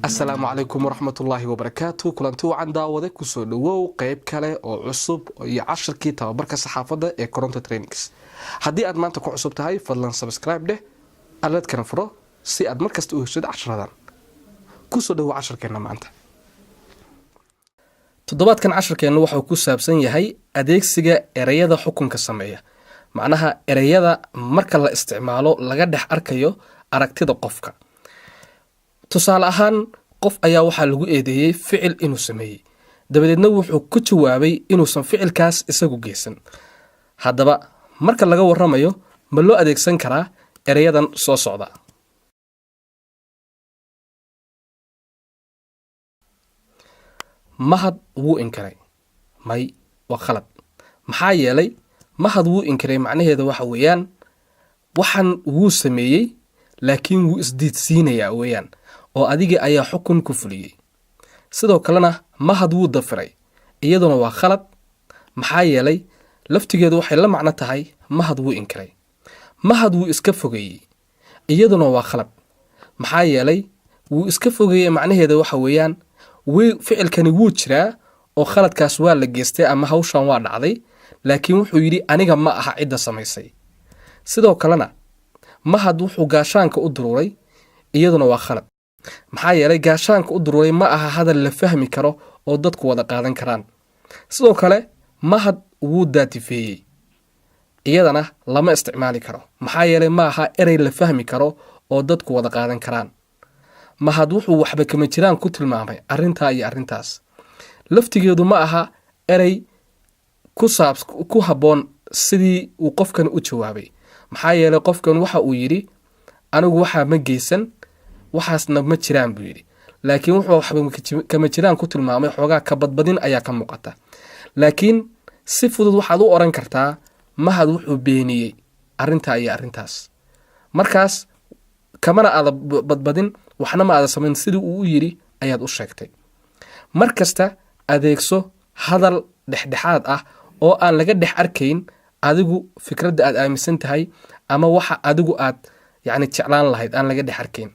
السلام عليكم ورحمة الله وبركاته. كلانتو عن داوده كسو دhowow qayb kale oo cusub iyo casharkii tababarka saxaafadda ee Koronto Trainings. Haddii aad maanta ku cusub tahay fadlan subscribe dheh aladkana furo si aad markasta u heshid casharadan. Kusoo dhowow casharkeena maanta. Toddobaadkan casharkeena waxa uu ku saabsan yahay adeegsiga ereyada xukunka sameeya. Macnaha ereyada marka la isticmaalo laga dhex arkayo aragtida qofka. tusaale ahaan qof ayaa waxaa lagu eedeeyay ficil inuu sameeyay dabadeedna wuxuu ku jawaabay inuusan ficilkaas isagu geysan. haddaba marka laga warramayo ma loo adeegsan karaa ereyadan soo socda? mahad wuu inkiray. may waa khalad. maxaa yeelay mahad wuu inkiray macnaheedu waxa weeyaan waxan wuu sameeyay laakiin wuu isdiidsiinayaa weeyaan oo adiga ayaa xukun ku fuliyay. sidoo kalena mahad wuu dafiray iyaduna waa khalad. maxaa yeelay laftigeedu waxay la macno tahay mahad wuu inkiray. mahad wuu iska fogeeyay iyaduna waa khalad. maxaa yeelay wuu iska fogeeyay macnaheedu waxa weeyaan ficilkani wuu jiraa oo khaladkaas waa la geystay ama hawshan waa dhacday laakiin wuxuu yidhi aniga ma aha cidda samaysay. sidoo kalena mahad wuxuu gaashaanka u duruuray iyaduna waa khalad. maxaa yeelay gaashaanka u duruuray ma aha hadal la fahmi karo oo dadku wada qaadan karaan. sidoo kale mahad wuu daatifeeyey iyadana lama isticmaali karo. maxaa yeelay ma aha erey la fahmi karo oo dadku wada qaadan karaan. mahad wuxuu waxba kama jiraan ku tilmaamay arrintaa iyo arrintaas. laftigeedu ma aha erey ku habboon sidii uu qofkan u jawaabay. maxaa yeelay qofkan waxa uu yidhi anigu waxaa ma geysan waxaasna ma jiraan buu yidhi laakiin wuxuu waxba kama jiraan ku tilmaamay xoogaa ka badbadin ayaa ka muuqata. laakiin si fudud waxaad u oran kartaa mahad wuxuu beeniyey arrintaa iyo arrintaas. markaas kamana aada badbadin waxna ma aada samayn sidii uu u yidhi ayaad u sheegtay. mar kasta adeegso hadal dhexdhexaad ah oo aan laga dhex arkayn adigu fikradda aad aaminsan tahay ama waxa adigu aad jeclaan lahayd aan laga dhex arkayn.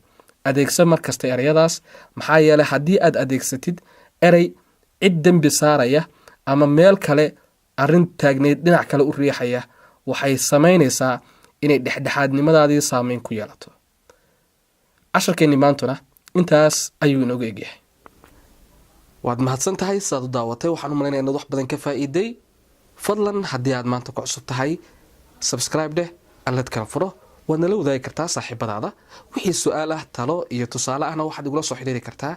adeegso mar kasta ereyadaas. maxaa yeelay haddii aad adeegsatid erey cid dembi saaraya ama meel kale arrin taagneyd dhinac kale u riixaya waxay samaynaysaa inay dhexdhexaadnimadaadii saameyn ku yeelato. casharkeenni maantuna intaas ayuu inoogu egyahay. waad mahadsan tahay sidaad u daawatay. waxaan u malaynaya inaad wax badan ka faa'iiday. fadlan haddii aad maanta ku cusub tahay subscribe dheh aladkana furo waad nala wadaagi kartaa saaxiibadaada. wixii su-aal ah talo iyo tusaale ahna waxaad igula soo xidhiiri kartaa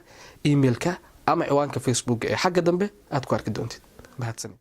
emailka ama ciwaanka facebook ee xagga dambe aad ku arki doontid. mahadsanid.